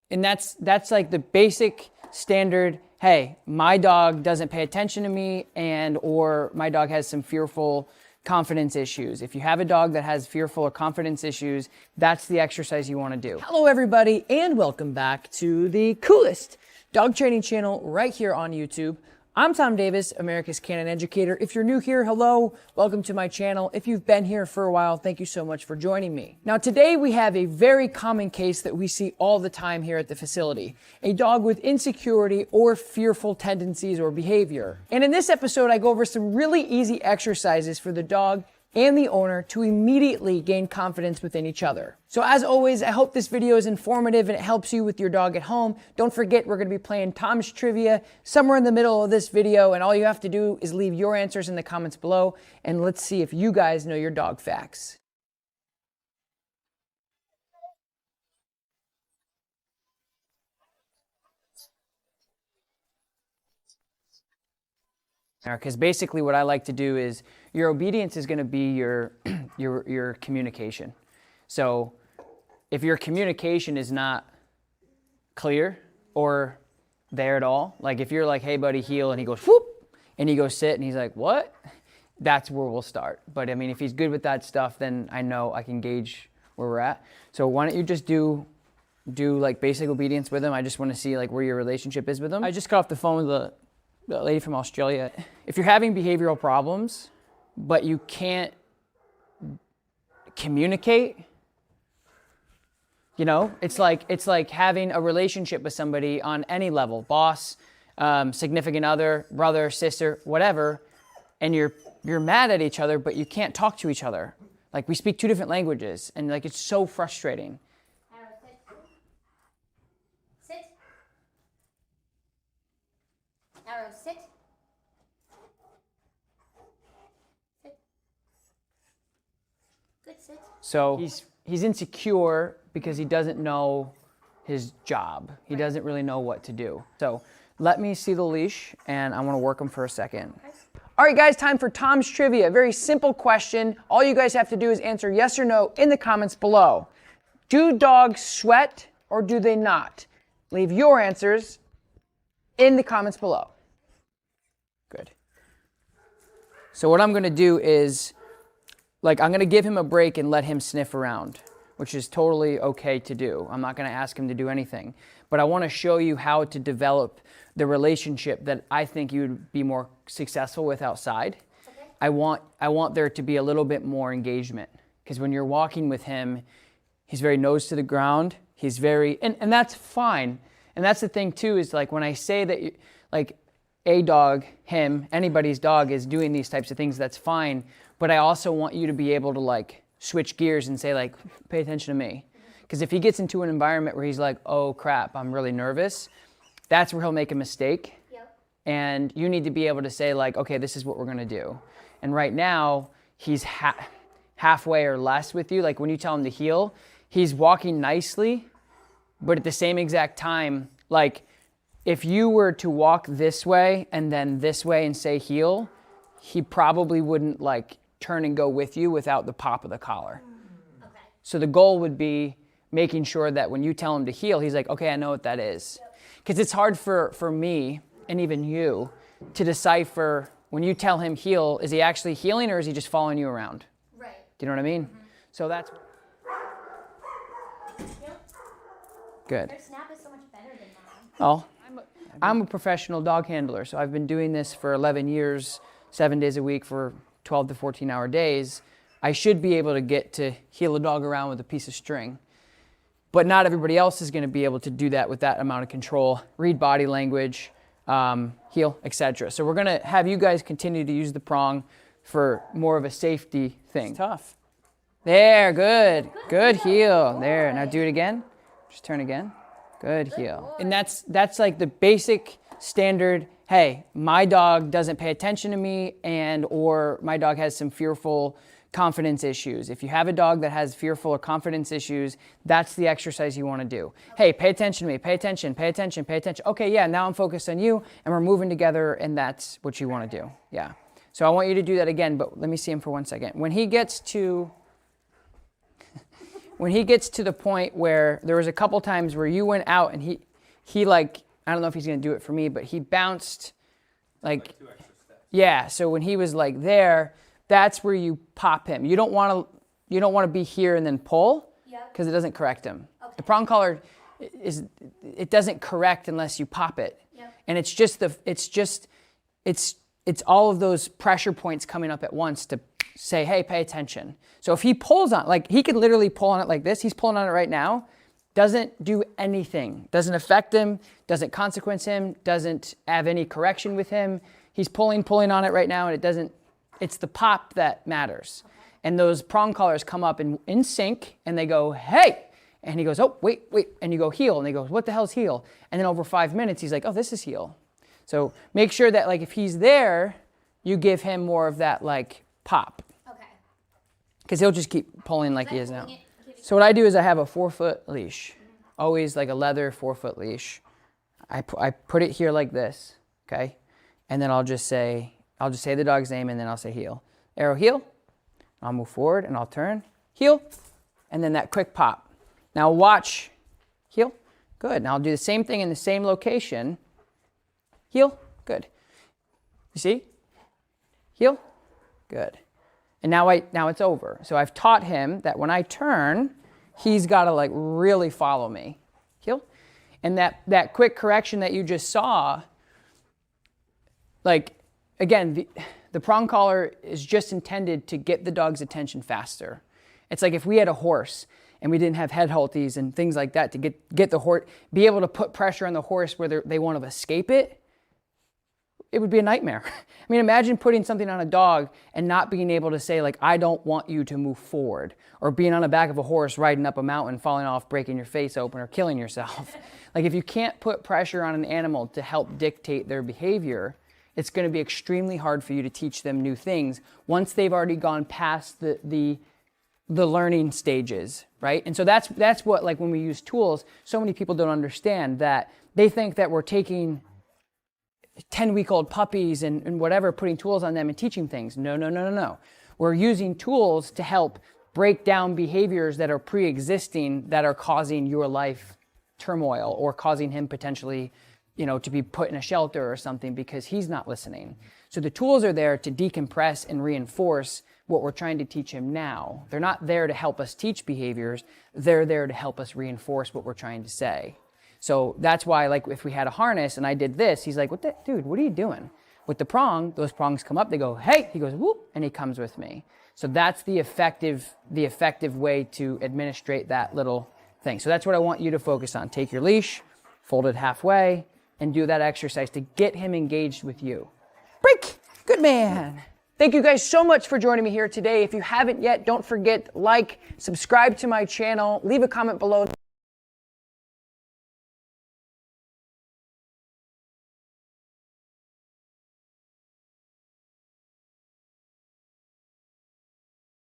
And that's like the basic standard, hey, my dog doesn't pay attention to me, and or my dog has some fearful confidence issues. If you have a dog that has fearful or confidence issues, that's the exercise you want to do. Hello everybody, and welcome back to the coolest dog training channel right here on YouTube. I'm Tom Davis, America's Canine Educator. If you're new here, hello, welcome to my channel. If you've been here for a while, thank you so much for joining me. Now today we have a very common case that we see all the time here at the facility. A dog with insecurity or fearful tendencies or behavior. And in this episode, I go over some really easy exercises for the dog and the owner to immediately gain confidence within each other. So as always, I hope this video is informative and it helps you with your dog at home. Don't forget, we're gonna be playing Tom's Trivia somewhere in the middle of this video, and all you have to do is leave your answers in the comments below, and let's see if you guys know your dog facts. Because basically what I like to do is your obedience is going to be your communication. So if your communication is not clear or there at all, like if you're like, hey buddy, heel, and he goes whoop, and he goes sit, and he's like, what? That's where we'll start. But I mean, if he's good with that stuff, then I know I can gauge where we're at. So why don't you just do like basic obedience with him? I just want to see like where your relationship is with him. I just got off the phone with the lady from Australia. If you're having behavioral problems, but you can't communicate, you know, it's like having a relationship with somebody on any level, boss, significant other, brother, sister, whatever, and you're mad at each other, but you can't talk to each other. Like we speak two different languages, and like it's so frustrating. Arrow, sit. Sit. Good, sit. So he's insecure because he doesn't know his job. He doesn't really know what to do. So let me see the leash, and I want to work him for a second. Okay. All right, guys, time for Tom's Trivia. Very simple question. All you guys have to do is answer yes or no in the comments below. Do dogs sweat or do they not? Leave your answers in the comments below. Good. So what I'm going to do is, like, I'm going to give him a break and let him sniff around, which is totally okay to do. I'm not going to ask him to do anything. But I want to show you how to develop the relationship that I think you would be more successful with outside. Okay. I want there to be a little bit more engagement, because when you're walking with him, he's very nose to the ground. He's very, and that's fine. And that's the thing too, is like when I say that, like, a dog, him, anybody's dog is doing these types of things, that's fine. But I also want you to be able to like switch gears and say like, pay attention to me. Because if he gets into an environment where he's like, oh crap, I'm really nervous, that's where he'll make a mistake. Yep. And you need to be able to say like, okay, this is what we're gonna do. And right now, he's halfway or less with you. Like when you tell him to heel, he's walking nicely, but at the same exact time, like, if you were to walk this way and then this way and say heel, he probably wouldn't like turn and go with you without the pop of the collar. Okay. So the goal would be making sure that when you tell him to heel, he's like, okay, I know what that is. Because it's hard for me and even you to decipher when you tell him heel, is he actually heeling or is he just following you around? Right. Do you know what I mean? Mm-hmm. So that's Yep. good. Their snap is so much better than mine. Oh. I'm a professional dog handler, so I've been doing this for 11 years, 7 days a week for 12 to 14-hour days. I should be able to get to heel a dog around with a piece of string, but not everybody else is going to be able to do that with that amount of control, read body language, heel, etc. So we're going to have you guys continue to use the prong for more of a safety thing. It's tough. There, good. Good heel. There, now do it again. Just turn again. Good heel. And that's like the basic standard, hey, my dog doesn't pay attention to me, and or my dog has some fearful confidence issues. If you have a dog that has fearful or confidence issues, that's the exercise you want to do. Hey, pay attention to me, pay attention, pay attention, pay attention. Okay, yeah, now I'm focused on you and we're moving together, and that's what you want to do. Yeah. So I want you to do that again, but let me see him for 1 second. When he gets to when he gets to the point where there was a couple times where you went out and he like, I don't know if he's going to do it for me, but he bounced like 2 extra steps. yeah. So when he was like there, that's where you pop him. You don't want to be here and then pull Yep. because it doesn't correct him. Okay. The prong collar it doesn't correct unless you pop it. Yep. And it's all of those pressure points coming up at once to say, hey, pay attention. So if he pulls on, like he could literally pull on it like this, he's pulling on it right now, doesn't do anything, doesn't affect him, doesn't consequence him, doesn't have any correction with him. He's pulling on it right now, and it's the pop that matters. Okay. And those prong collars come up in sync, and they go, hey, and he goes, oh, wait, and you go heel, and he goes, what the hell's heel? And then over 5 minutes, he's like, oh, this is heel. So make sure that like if he's there, you give him more of that like pop, Okay. because he'll just keep pulling like he is now. Pulling it, keeping So what I do is I have a 4-foot leash, always like a leather 4-foot leash. I put it here like this, okay? And then I'll just say the dog's name, and then I'll say heel. Arrow heel. I'll move forward and I'll turn, heel, and then that quick pop. Now watch, heel, good. Now I'll do the same thing in the same location. Heel, good. You see? Heel, good. And now it's over. So I've taught him that when I turn, he's got to like really follow me. Heel. And that quick correction that you just saw, like, again, the prong collar is just intended to get the dog's attention faster. It's like if we had a horse and we didn't have head halties and things like that to get the horse, be able to put pressure on the horse where they want to escape it, it would be a nightmare. I mean, imagine putting something on a dog and not being able to say, like, I don't want you to move forward, or being on the back of a horse riding up a mountain, falling off, breaking your face open, or killing yourself. Like, if you can't put pressure on an animal to help dictate their behavior, it's going to be extremely hard for you to teach them new things once they've already gone past the learning stages, right? And so that's what, like, when we use tools, so many people don't understand that. They think that we're taking 10-week-old puppies and whatever, putting tools on them and teaching things. No. We're using tools to help break down behaviors that are pre-existing that are causing your life turmoil, or causing him potentially, to be put in a shelter or something because he's not listening. So the tools are there to decompress and reinforce what we're trying to teach him now. They're not there to help us teach behaviors. They're there to help us reinforce what we're trying to say. So that's why, like, if we had a harness and I did this, he's like, dude, what are you doing? With the prong, those prongs come up, they go, hey, he goes, whoop, and he comes with me. So that's the effective way to administrate that little thing. So that's what I want you to focus on. Take your leash, fold it halfway, and do that exercise to get him engaged with you. Break! Good man. Thank you guys so much for joining me here today. If you haven't yet, don't forget, like, subscribe to my channel, leave a comment below.